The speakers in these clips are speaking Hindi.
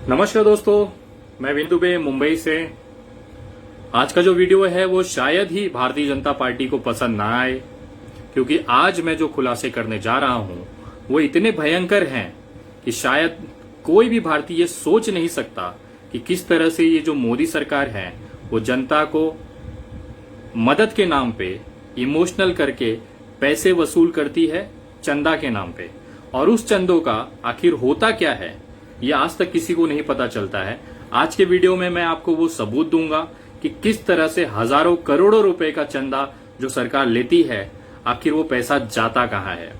नमस्कार दोस्तों, मैं विंदु दुबे मुंबई से। आज का जो वीडियो है वो शायद ही भारतीय जनता पार्टी को पसंद ना आए, क्योंकि आज मैं जो खुलासे करने जा रहा हूं वो इतने भयंकर हैं कि शायद कोई भी भारतीय ये सोच नहीं सकता कि किस तरह से ये जो मोदी सरकार है वो जनता को मदद के नाम पे इमोशनल करके पैसे वसूल करती है चंदा के नाम पे। और उस चंदों का आखिर होता क्या है ये आज तक किसी को नहीं पता चलता है। आज के वीडियो में मैं आपको वो सबूत दूंगा कि किस तरह से हजारों करोड़ों रुपए का चंदा जो सरकार लेती है आखिर वो पैसा जाता कहां है।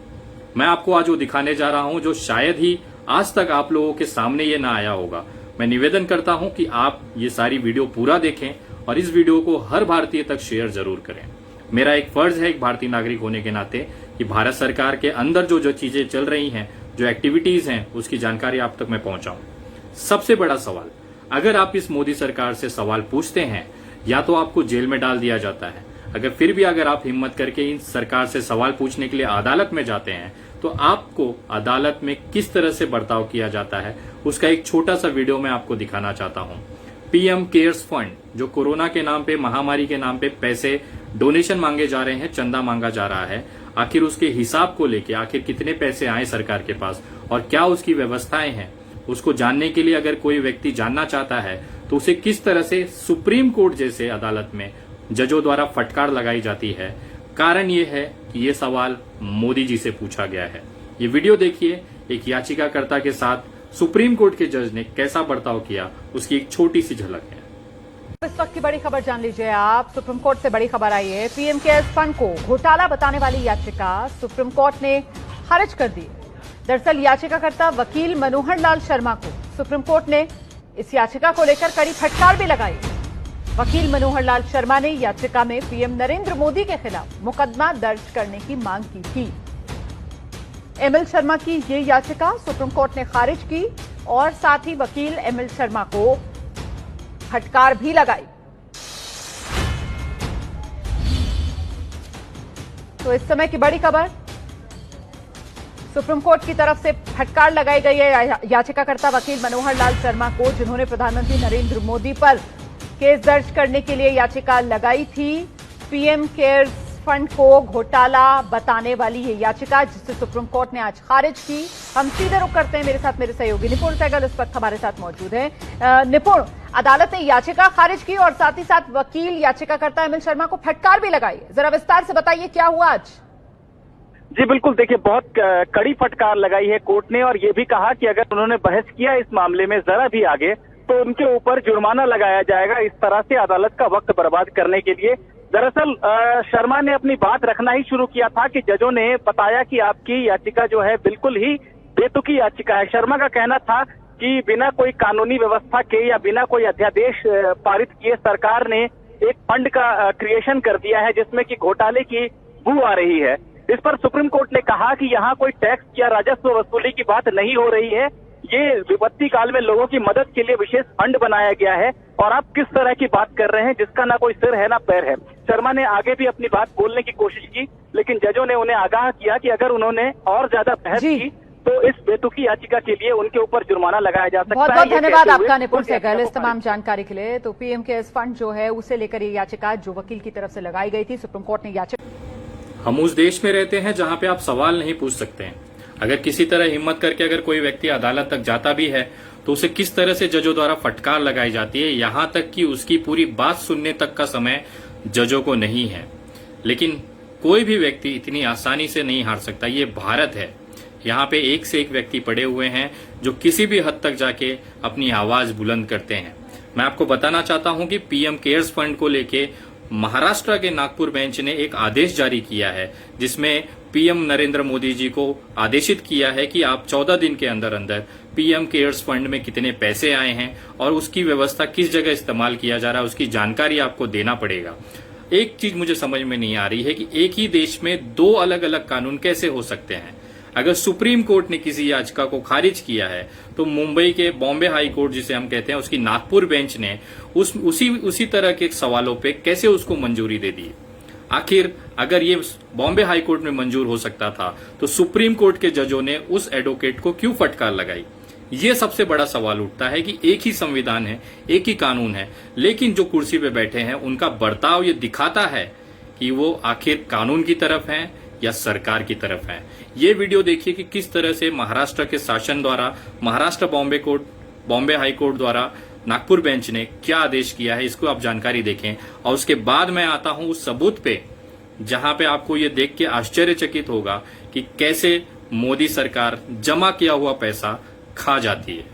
मैं आपको आज वो दिखाने जा रहा हूं जो शायद ही आज तक आप लोगों के सामने ये ना आया होगा। मैं निवेदन करता हूं कि आप ये सारी वीडियो पूरा देखें और इस वीडियो को हर भारतीय तक शेयर जरूर करें। मेरा एक फर्ज है एक भारतीय नागरिक होने के नाते कि भारत सरकार के अंदर जो चीजें चल रही हैं, जो एक्टिविटीज हैं, उसकी जानकारी आप तक मैं पहुंचाऊं। सबसे बड़ा सवाल, अगर आप इस मोदी सरकार से सवाल पूछते हैं या तो आपको जेल में डाल दिया जाता है। अगर आप हिम्मत करके इन सरकार से सवाल पूछने के लिए अदालत में जाते हैं तो आपको अदालत में किस तरह से बर्ताव किया जाता है उसका एक छोटा सा वीडियो मैं आपको दिखाना चाहता हूं। पीएम केयर्स फंड जो कोरोना के नाम पे, महामारी के नाम पे पैसे डोनेशन मांगे जा रहे हैं, चंदा मांगा जा रहा है, आखिर उसके हिसाब को लेके आखिर कितने पैसे आए सरकार के पास और क्या उसकी व्यवस्थाएं हैं, उसको जानने के लिए अगर कोई व्यक्ति जानना चाहता है तो उसे किस तरह से सुप्रीम कोर्ट जैसे अदालत में जजों द्वारा फटकार लगाई जाती है। कारण ये है कि ये सवाल मोदी जी से पूछा गया है। ये वीडियो देखिए, एक याचिकाकर्ता के साथ सुप्रीम कोर्ट के जज ने कैसा बर्ताव किया उसकी एक छोटी सी झलक है। इस वक्त की बड़ी खबर जान लीजिए आप। सुप्रीम कोर्ट से बड़ी खबर आई है। पीएम केयर्स फंड को घोटाला बताने वाली याचिका सुप्रीम कोर्ट ने खारिज कर दी। दरअसल याचिकाकर्ता वकील मनोहर लाल शर्मा को सुप्रीम कोर्ट ने इस याचिका को लेकर कड़ी फटकार भी लगाई। वकील मनोहर लाल शर्मा ने याचिका में पीएम नरेंद्र मोदी के खिलाफ मुकदमा दर्ज करने की मांग की थी। एमएल शर्मा की ये याचिका सुप्रीम कोर्ट ने खारिज की और साथ ही वकील एमएल शर्मा को फटकार भी लगाई। तो इस समय की बड़ी खबर, सुप्रीम कोर्ट की तरफ से फटकार लगाई गई है याचिकाकर्ता वकील मनोहर लाल शर्मा को, जिन्होंने प्रधानमंत्री नरेंद्र मोदी पर केस दर्ज करने के लिए याचिका लगाई थी। पीएम केयर्स फंड को घोटाला बताने वाली ये याचिका जिसे सुप्रीम कोर्ट ने आज खारिज की। हम सीधे रुख करते हैं, मेरे साथ मेरे सहयोगी निपुण सहगल इस वक्त हमारे साथ मौजूद है। निपुण, अदालत ने याचिका खारिज की और साथ ही साथ वकील याचिकाकर्ता एमएल शर्मा को फटकार भी लगाई। जरा विस्तार से बताइए क्या हुआ आज। जी बिल्कुल, देखिए बहुत कड़ी फटकार लगाई है कोर्ट ने और ये भी कहा कि अगर उन्होंने बहस किया इस मामले में जरा भी आगे तो उनके ऊपर जुर्माना लगाया जाएगा, इस तरह से अदालत का वक्त बर्बाद करने के लिए। दरअसल शर्मा ने अपनी बात रखना ही शुरू किया था कि जजों ने बताया कि आपकी याचिका जो है बिल्कुल ही बेतुकी याचिका है। शर्मा का कहना था कि बिना कोई कानूनी व्यवस्था के या बिना कोई अध्यादेश पारित किए सरकार ने एक फंड का क्रिएशन कर दिया है जिसमें कि घोटाले की बू आ रही है। इस पर सुप्रीम कोर्ट ने कहा कि यहाँ कोई टैक्स या राजस्व वसूली की बात नहीं हो रही है, ये विपत्ति काल में लोगों की मदद के लिए विशेष फंड बनाया गया है और आप किस तरह की बात कर रहे हैं जिसका ना कोई सिर है ना पैर है। शर्मा ने आगे भी अपनी बात बोलने की कोशिश की, लेकिन जजों ने उन्हें आगाह किया कि अगर उन्होंने और ज्यादा बहस की तो इस बेतुकी याचिका के लिए उनके ऊपर जुर्माना लगाया जा सकता है। बहुत बहुत धन्यवाद आपका निपुण सहगल इस तमाम जानकारी के लिए। तो पीएम केयर्स फंड जो है उसे लेकर ये याचिका जो वकील की तरफ से लगाई गई थी, सुप्रीम कोर्ट ने याचिका। हम उस देश में रहते हैं जहां पे आप सवाल नहीं पूछ सकते हैं। अगर किसी तरह हिम्मत करके अगर कोई व्यक्ति अदालत तक जाता भी है तो उसे किस तरह से जजों द्वारा फटकार लगाई जाती है, यहां तक कि उसकी पूरी बात सुनने तक का समय जजों को नहीं है। लेकिन कोई भी व्यक्ति इतनी आसानी से नहीं हार सकता। ये भारत है, यहाँ पे एक से एक व्यक्ति पड़े हुए हैं जो किसी भी हद तक जाके अपनी आवाज बुलंद करते हैं। मैं आपको बताना चाहता हूं कि पीएम केयर्स फंड को लेके महाराष्ट्र के नागपुर बेंच ने एक आदेश जारी किया है जिसमें पीएम नरेंद्र मोदी जी को आदेशित किया है कि आप 14 दिन के अंदर अंदर पीएम केयर्स फंड में कितने पैसे आए हैं और उसकी व्यवस्था किस जगह इस्तेमाल किया जा रहा है उसकी जानकारी आपको देना पड़ेगा। एक चीज मुझे समझ में नहीं आ रही है कि एक ही देश में दो अलग अलग कानून कैसे हो सकते हैं। अगर सुप्रीम कोर्ट ने किसी याचिका को खारिज किया है तो मुंबई के बॉम्बे हाई कोर्ट जिसे हम कहते हैं उसकी नागपुर बेंच ने उसी तरह के सवालों पे कैसे उसको मंजूरी दे दी। आखिर अगर ये बॉम्बे हाई कोर्ट में मंजूर हो सकता था तो सुप्रीम कोर्ट के जजों ने उस एडवोकेट को क्यों फटकार लगाई। ये सबसे बड़ा सवाल उठता है कि एक ही संविधान है, एक ही कानून है, लेकिन जो कुर्सी पे बैठे हैं उनका बर्ताव ये दिखाता है कि वो आखिर कानून की तरफ हैं या सरकार की तरफ हैं। ये वीडियो देखिए कि किस तरह से महाराष्ट्र के शासन द्वारा, महाराष्ट्र बॉम्बे हाई कोर्ट द्वारा नागपुर बेंच ने क्या आदेश किया है, इसको आप जानकारी देखें। और उसके बाद मैं आता हूं उस सबूत पे जहां पे आपको ये देख के आश्चर्यचकित होगा कि कैसे मोदी सरकार जमा किया हुआ पैसा खा जाती है।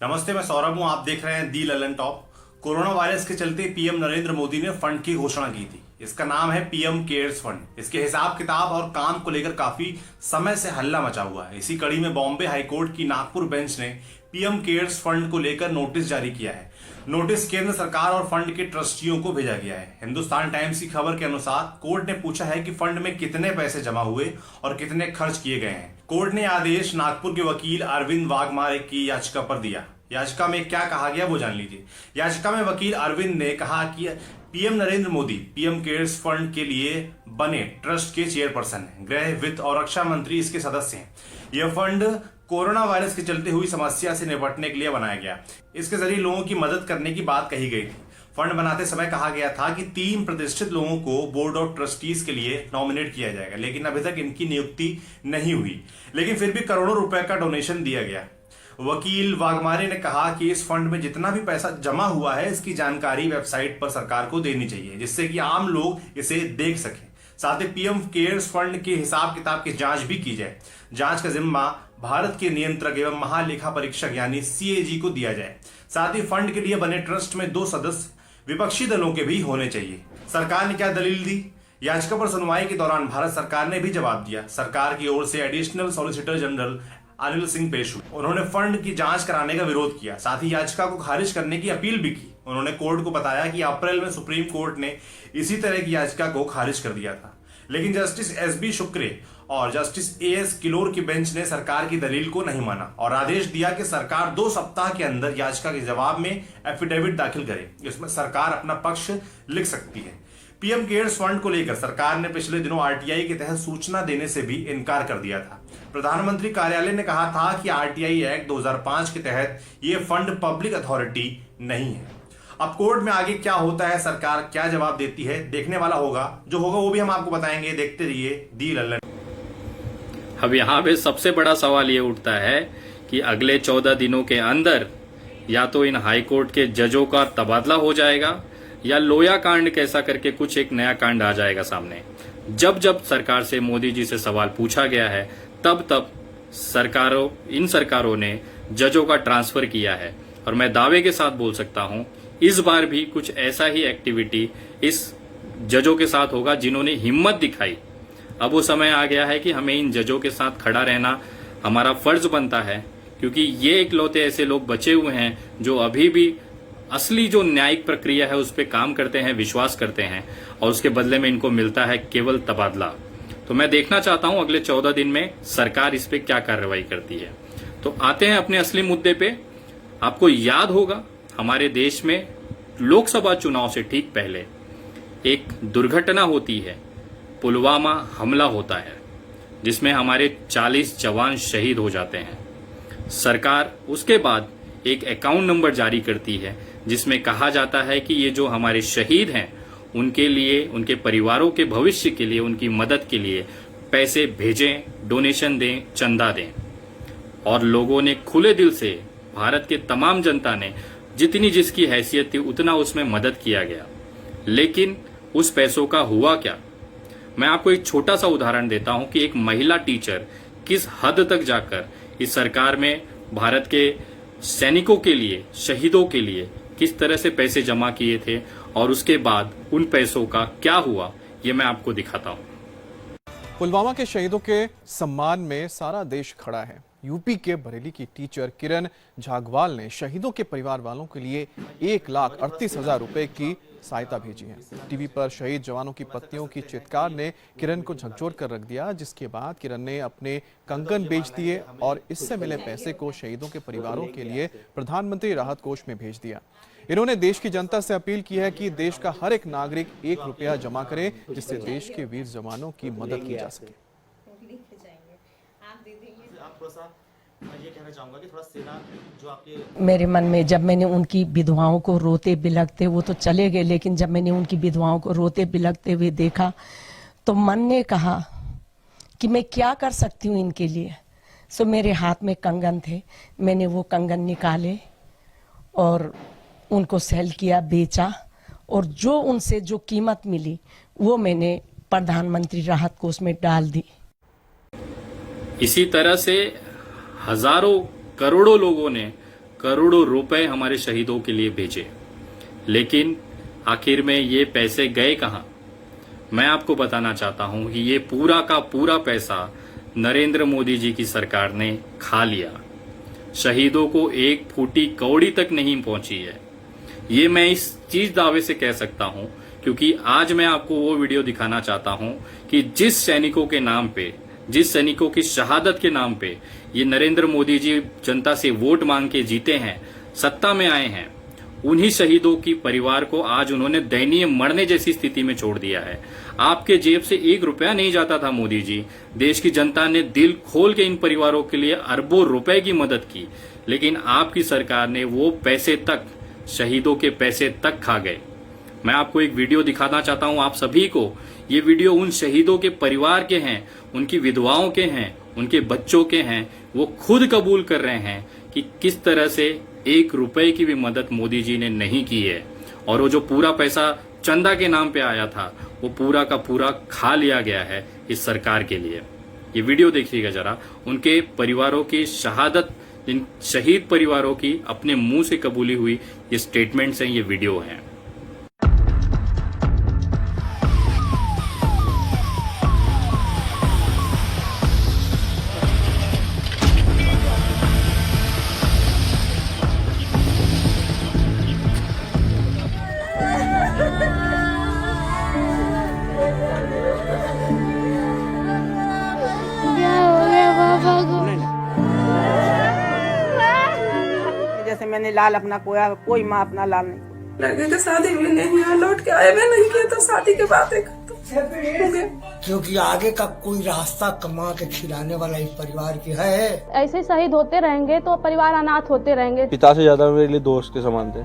नमस्ते, मैं सौरभ हूं। आप देख रहे हैं दी ललन टॉप। कोरोना वायरस के चलते पीएम नरेंद्र मोदी ने फंड की घोषणा की थी। इसका नाम है पीएम केयर्स फंड। इसके हिसाब किताब और काम को लेकर काफी समय से हल्ला मचा हुआ है। इसी कड़ी में बॉम्बे हाईकोर्ट की नागपुर बेंच ने पीएम केयर्स फंड को लेकर नोटिस जारी किया है। नोटिस केंद्र सरकार और फंड के ट्रस्टियों को भेजा गया है। हिंदुस्तान टाइम्स की खबर के अनुसार कोर्ट ने पूछा है कि फंड में कितने पैसे जमा हुए और कितने खर्च किए गए हैं। कोर्ट ने आदेश नागपुर के वकील अरविंद वाघमारे की याचिका पर दिया। याचिका में क्या कहा गया वो जान लीजिए। याचिका में वकील अरविंद ने कहा कि PM Narendra Modi PM cares fund के लिए बने ट्रस्ट के चेयरपर्सन हैं। गृह, वित्त और रक्षा मंत्री इसके सदस्य हैं। यह फंड कोरोना वायरस के चलते हुई समस्या से निपटने के लिए बनाया गया। इसके जरिए लोगों की मदद करने की बात कही गई थी। फंड बनाते समय कहा गया था कि 3 प्रतिष्ठित लोगों को बोर्ड ऑफ ट्रस्टीज के लिए नॉमिनेट किया जाएगा, लेकिन अभी तक इनकी नियुक्ति नहीं हुई। लेकिन फिर भी करोड़ों रुपए का डोनेशन दिया गया। वकील वाघमारे ने कहा कि इस फंड में जितना भी पैसा जमा हुआ है इसकी जानकारी वेबसाइट पर सरकार को देनी चाहिए, जिससे कि आम लोग इसे देख सकें। साथ ही पीएम केयर्स फंड के हिसाब किताब की जांच भी की जाए। जांच का जिम्मा भारत के नियंत्रक एवं महालेखा परीक्षक यानी सीएजी को दिया जाए। साथ ही फंड के लिए बने ट्रस्ट में 2 सदस्य विपक्षी दलों के भी होने चाहिए। सरकार ने क्या दलील दी? याचिका पर सुनवाई के दौरान भारत सरकार ने भी जवाब दिया। सरकार की ओर से additional solicitor general Anil Singh पेश हुए। उन्होंने फंड की जांच कराने का विरोध किया। साथ ही याचिका को खारिज करने की अपील भी की। उन्होंने कोर्ट को बताया कि अप्रैल में सुप्रीम कोर्ट ने इसी तरह की याचिका को खारिज कर दिया था, लेकिन जस्टिस एसबी शुक्रे और जस्टिस एएस किलोर की बेंच ने सरकार की दलील को नहीं माना और आदेश दिया कि सरकार 2 सप्ताह के अंदर याचिका के जवाब में एफिडेविट दाखिल करे। इसमें सरकार अपना पक्ष लिख सकती है। पीएम केयर्स फंड को लेकर सरकार ने पिछले दिनों आरटीआई के तहत सूचना देने से भी इनकार कर दिया था। प्रधानमंत्री कार्यालय ने कहा था कि आरटीआई एक्ट 2005 के तहत यह फंड पब्लिक अथॉरिटी नहीं है। अब कोर्ट में आगे क्या होता है, सरकार क्या जवाब देती है, देखने वाला होगा। जो होगा वो भी हम आपको बताएंगे। देखते रहिए दी लल्लन। अब यहाँ पे सबसे बड़ा सवाल ये उठता है कि अगले 14 दिनों के अंदर या तो इन हाई कोर्ट के जजों का तबादला हो जाएगा या लोया कांड कैसा करके कुछ एक नया कांड आ जाएगा सामने। जब जब सरकार से मोदी जी से सवाल पूछा गया है तब तब इन सरकारों ने जजों का ट्रांसफर किया है। और मैं दावे के साथ बोल सकता हूं इस बार भी कुछ ऐसा ही एक्टिविटी इस जजों के साथ होगा जिन्होंने हिम्मत दिखाई। अब वो समय आ गया है कि हमें इन जजों के साथ खड़ा रहना हमारा फर्ज बनता है, क्योंकि ये इकलौते ऐसे लोग बचे हुए हैं जो अभी भी असली जो न्यायिक प्रक्रिया है उस पर काम करते हैं, विश्वास करते हैं, और उसके बदले में इनको मिलता है केवल तबादला। तो मैं देखना चाहता हूं अगले 14 दिन में सरकार इस पे क्या कार्रवाई करती है। तो आते हैं अपने असली मुद्दे पे। आपको याद होगा हमारे देश में लोकसभा चुनाव से ठीक पहले एक दुर्घटना होती है, पुलवामा हमला होता है, जिसमें हमारे 40 जवान शहीद हो जाते हैं। सरकार उसके बाद एक अकाउंट नंबर जारी करती है जिसमें कहा जाता है कि ये जो हमारे शहीद हैं उनके लिए, उनके परिवारों के भविष्य के लिए, उनकी मदद के लिए पैसे भेजें, डोनेशन दें, चंदा दें। और लोगों ने खुले दिल से, भारत के तमाम जनता ने जितनी जिसकी हैसियत थी उतना उसमें मदद किया गया। लेकिन उस पैसों का हुआ क्या? मैं आपको एक छोटा सा उदाहरण देता हूं कि एक महिला टीचर किस हद तक जाकर इस सरकार में भारत के सैनिकों के लिए, शहीदों के लिए किस तरह से पैसे जमा किए थे और उसके बाद उन पैसों का क्या हुआ, ये मैं आपको दिखाता हूं। पुलवामा के शहीदों के सम्मान में सारा देश खड़ा है। यूपी के बरेली की टीचर किरण झागवाल ने शहीदों के परिवार वालों के लिए 1,38,000 रुपए की सहायता भेजी है। टीवी पर शहीद जवानों की पत्नियों की चित्कार ने किरण को झकझोर कर रख दिया, जिसके बाद किरण ने अपने कंगन बेच दिए और इससे मिले पैसे को शहीदों के परिवारों के लिए प्रधानमंत्री राहत कोष में भेज दिया। इन्होंने देश की जनता से अपील की है कि देश का हर एक नागरिक 1 रुपया जमा करे, जिससे देश के वीर जवानों की मदद की जा सके। सा मैं ये कहना चाहूँगा कि थोड़ा सेना जो आपके मेरे मन में जब मैंने उनकी विधवाओं को रोते बिलखते, वो तो चले गए, लेकिन जब मैंने उनकी विधवाओं को रोते बिलखते हुए देखा तो मन ने कहा कि मैं क्या कर सकती हूँ इनके लिए। सो मेरे हाथ में कंगन थे, मैंने वो कंगन निकाले और उनको सेल किया, बेचा, और जो उनसे जो कीमत मिली वो मैंने प्रधानमंत्री राहत कोष में डाल दी। इसी तरह से हजारों करोड़ों लोगों ने करोड़ों रुपए हमारे शहीदों के लिए भेजे, लेकिन आखिर में ये पैसे गए कहां? मैं आपको बताना चाहता हूं कि ये पूरा का पूरा पैसा नरेंद्र मोदी जी की सरकार ने खा लिया। शहीदों को एक फूटी कौड़ी तक नहीं पहुंची है। ये मैं इस चीज दावे से कह सकता हूं क्योंकि आज मैं आपको वो वीडियो दिखाना चाहता हूं कि जिस सैनिकों के नाम पे, जिस सैनिकों की शहादत के नाम पे ये नरेंद्र मोदी जी जनता से वोट मांग के जीते हैं, सत्ता में आए हैं, उन्हीं शहीदों की परिवार को आज उन्होंने दयनीय मरने जैसी स्थिति में छोड़ दिया है। आपके जेब से 1 रुपया नहीं जाता था मोदी जी। देश की जनता ने दिल खोल के इन परिवारों के लिए अरबों रुपए की मदद की, लेकिन आपकी सरकार ने वो पैसे तक, शहीदों के पैसे तक खा गए। मैं आपको एक वीडियो दिखाना चाहता हूं आप सभी को। ये वीडियो उन शहीदों के परिवार के हैं, उनकी विधवाओं के हैं, उनके बच्चों के हैं। वो खुद कबूल कर रहे हैं कि किस तरह से 1 रुपए की भी मदद मोदी जी ने नहीं की है, और वो जो पूरा पैसा चंदा के नाम पे आया था वो पूरा का पूरा खा लिया गया है इस सरकार के लिए। ये वीडियो देखिएगा जरा, उनके परिवारों की शहादत, इन शहीद परिवारों की अपने मुंह से कबूली हुई ये स्टेटमेंट्स हैं, ये वीडियो हैं। जैसे मैंने लाल अपना खोया, कोई माँ अपना लाल नहीं खोया। लड़के की शादी भी नहीं हुआ, लौट के आए भी नहीं किए तो शादी के बाद क्योंकि आगे का कोई रास्ता कमा के खिलाने वाला इस परिवार की है। ऐसे शहीद होते रहेंगे तो परिवार अनाथ होते रहेंगे। पिता से ज्यादा मेरे लिए दोस्त के समान थे।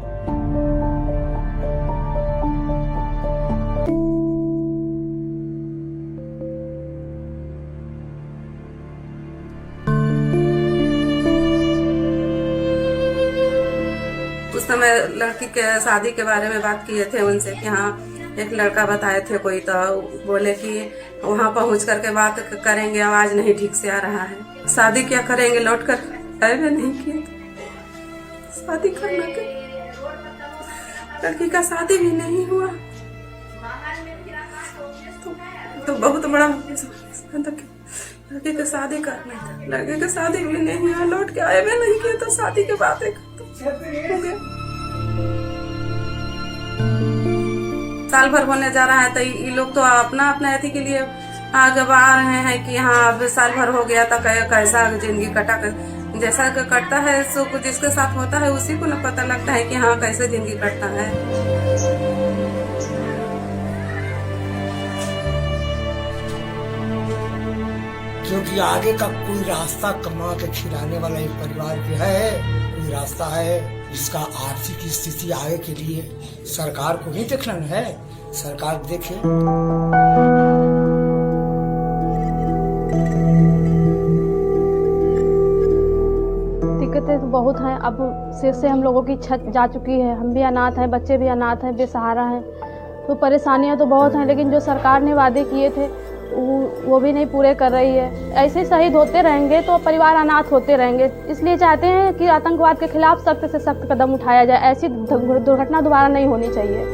उस समय लड़की के शादी के बारे में बात किए थे उनसे कि हाँ एक लड़का बताए थे कोई, तो बोले कि वहाँ पहुँच करके बात करेंगे, आवाज नहीं ठीक से आ रहा है। शादी क्या करेंगे, लौट कर आए भी नहीं किए तो शादी करना के लड़की का शादी भी नहीं हुआ तो बहुत बड़ा लड़की की शादी करना था। लड़के की शादी भी नहीं हुआ, लौट के आए भी नहीं किए तो शादी के बाद साल भर होने जा रहा है तो ये लोग तो अपना अपना अति के लिए आगे बढ़ा रहे हैं कि हाँ अब साल भर हो गया तो कैसा जिंदगी कटा, जैसा कटता है सो जिसके साथ होता है उसी को न पता लगता है कि हाँ कैसे जिंदगी कटता है। क्योंकि आगे का कोई रास्ता कमा के खिलाने वाला इस परिवार की है, कोई रास्ता है जिसका आर्थिक स्थिति आगे के लिए सरकार को नहीं देखना है, सरकार देखे। दिक्कतें तो बहुत हैं। अब सिर से हम लोगों की छत जा चुकी है, हम भी अनाथ हैं, बच्चे भी अनाथ हैं, बेसहारा हैं, तो परेशानियां तो बहुत हैं। लेकिन जो सरकार ने वादे किए थे वो भी नहीं पूरे कर रही है। ऐसे शहीद होते रहेंगे तो परिवार अनाथ होते रहेंगे। इसलिए चाहते हैं कि आतंकवाद के खिलाफ सख्त से सख्त कदम उठाया जाए। ऐसी दुर्घटना दोबारा नहीं होनी चाहिए।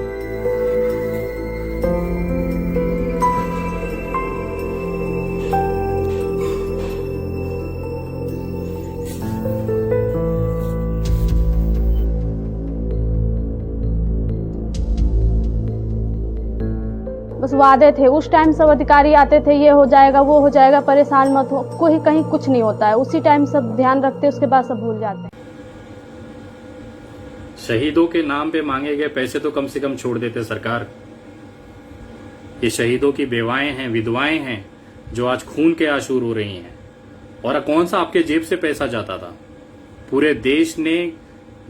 बस वादे थे, उस टाइम सब अधिकारी आते थे, ये हो जाएगा वो हो जाएगा, परेशान मत हो, कोई कहीं कुछ नहीं होता है। उसी टाइम सब ध्यान रखते, उसके बाद सब भूल जाते हैं। शहीदों के नाम पे मांगे गए पैसे तो कम से कम छोड़ देते सरकार। ये शहीदों की बेवाएं हैं, विधवाएं हैं जो आज खून के आंसू रो रही हैं। और कौन सा आपके जेब से पैसा जाता था? पूरे देश ने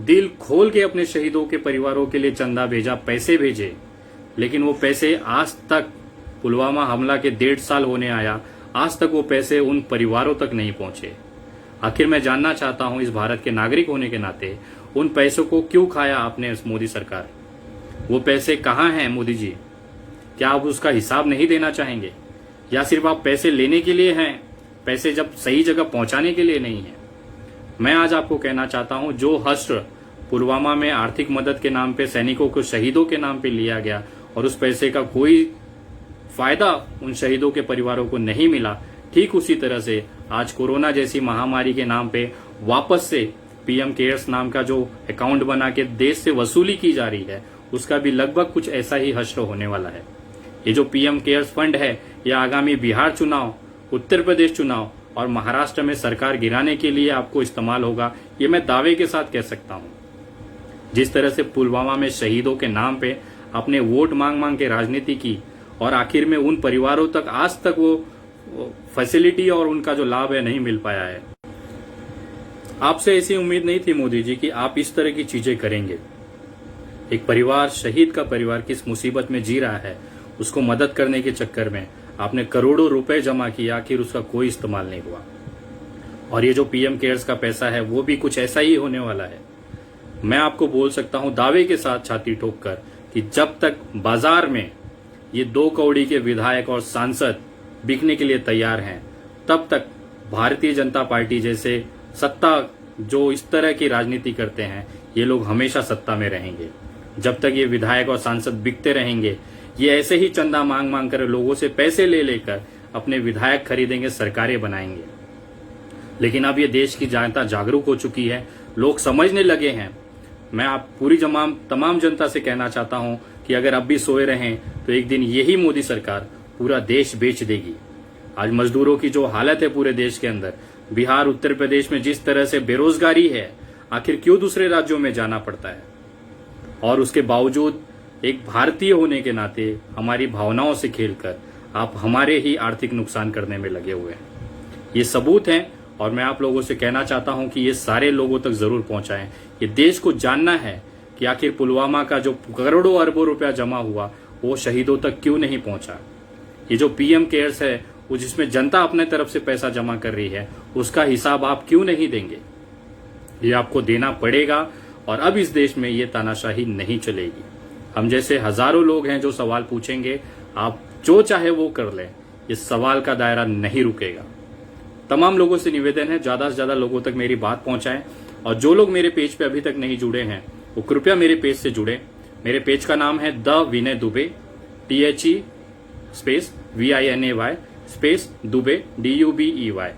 दिल खोल के अपने शहीदों के परिवारों के लिए चंदा भेजा, पैसे भेजे, लेकिन वो पैसे आज तक, पुलवामा हमला के 1.5 साल होने आया, आज तक वो पैसे उन परिवारों तक नहीं पहुंचे। आखिर मैं जानना चाहता हूं, इस भारत के नागरिक होने के नाते उन पैसों को क्यों खाया आपने मोदी सरकार? वो पैसे कहां हैं मोदी जी? क्या आप उसका हिसाब नहीं देना चाहेंगे, या सिर्फ आप पैसे लेने के लिए हैं, पैसे जब सही जगह पहुंचाने के लिए नहीं है? मैं आज आपको कहना चाहता हूं, जो हश्र पुलवामा में आर्थिक मदद के नाम पे सैनिकों को शहीदों के नाम पे लिया गया और उस पैसे का कोई फायदा उन शहीदों के परिवारों को नहीं मिला, ठीक उसी तरह से आज कोरोना जैसी महामारी के नाम पे वापस से पीएम केयर्स नाम का जो अकाउंट बना के देश से वसूली की जा रही है, उसका भी लगभग कुछ ऐसा ही हश्र होने वाला है। ये जो पीएम केयर्स फंड है, यह आगामी बिहार चुनाव, उत्तर प्रदेश चुनाव और महाराष्ट्र में सरकार गिराने के लिए आपको इस्तेमाल होगा, ये मैं दावे के साथ कह सकता हूं। जिस तरह से पुलवामा में शहीदों के नाम पे आपने वोट मांग मांग के राजनीति की और आखिर में उन परिवारों तक आज तक वो फैसिलिटी और उनका जो लाभ है नहीं मिल पाया है। आपसे ऐसी उम्मीद नहीं थी मोदी जी कि आप इस तरह की चीजें करेंगे। एक परिवार, शहीद का परिवार किस मुसीबत में जी रहा है, उसको मदद करने के चक्कर में आपने करोड़ों रुपए जमा किया, आखिर उसका कोई इस्तेमाल नहीं हुआ। और ये जो पीएम केयर्स का पैसा है, वो भी कुछ ऐसा ही होने वाला है। मैं आपको बोल सकता हूं दावे के साथ, छाती ठोक कर, कि जब तक बाजार में ये 2 कौड़ी के विधायक और सांसद बिकने के लिए तैयार हैं, तब तक भारतीय जनता पार्टी जैसे सत्ता जो इस तरह की राजनीति करते हैं, ये लोग हमेशा सत्ता में रहेंगे। जब तक ये विधायक और सांसद बिकते रहेंगे, ये ऐसे ही चंदा मांग मांग कर लोगों से पैसे ले लेकर अपने विधायक खरीदेंगे, सरकारें बनाएंगे। लेकिन अब ये देश की जनता जागरूक हो चुकी है, लोग समझने लगे हैं। मैं आप पूरी तमाम जनता से कहना चाहता हूं कि अगर अब भी सोए रहें तो एक दिन यही मोदी सरकार पूरा देश बेच देगी। आज मजदूरों की जो हालत है पूरे देश के अंदर, बिहार, उत्तर प्रदेश में जिस तरह से बेरोजगारी है, आखिर क्यों दूसरे राज्यों में जाना पड़ता है? और उसके बावजूद एक भारतीय होने के नाते हमारी भावनाओं से खेलकर आप हमारे ही आर्थिक नुकसान करने में लगे हुए हैं। ये सबूत हैं और मैं आप लोगों से कहना चाहता हूं कि ये सारे लोगों तक जरूर पहुंचाएं। ये देश को जानना है कि आखिर पुलवामा का जो करोड़ों अरबों रुपया जमा हुआ, वो शहीदों तक क्यों नहीं पहुंचा। ये जो पीएम केयर्स है, वो जिसमें जनता अपने तरफ से पैसा जमा कर रही है, उसका हिसाब आप क्यों नहीं देंगे? ये आपको देना पड़ेगा। और अब इस देश में ये तानाशाही नहीं चलेगी। हम जैसे हजारों लोग हैं जो सवाल पूछेंगे, आप जो चाहे वो कर लें, इस सवाल का दायरा नहीं रुकेगा। तमाम लोगों से निवेदन है, ज्यादा से ज्यादा लोगों तक मेरी बात पहुंचाएं। और जो लोग मेरे पेज पे अभी तक नहीं जुड़े हैं, वो कृपया मेरे पेज से जुड़े। मेरे पेज का नाम है the Vinay Dubey, THE space VINAY space Dubey DUBEY।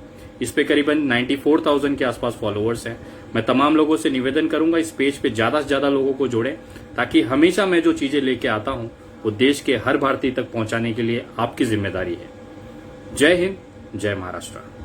इस पे करीबन 94,000 के आसपास फॉलोअर्स हैं। मैं तमाम लोगों से निवेदन करूंगा, इस पेज पे ज्यादा से ज्यादा लोगों को जोड़ें, ताकि हमेशा मैं जो चीजें लेके आता हूं वो देश के हर भारतीय तक पहुंचाने के लिए आपकी जिम्मेदारी है। जय हिंद, जय महाराष्ट्र।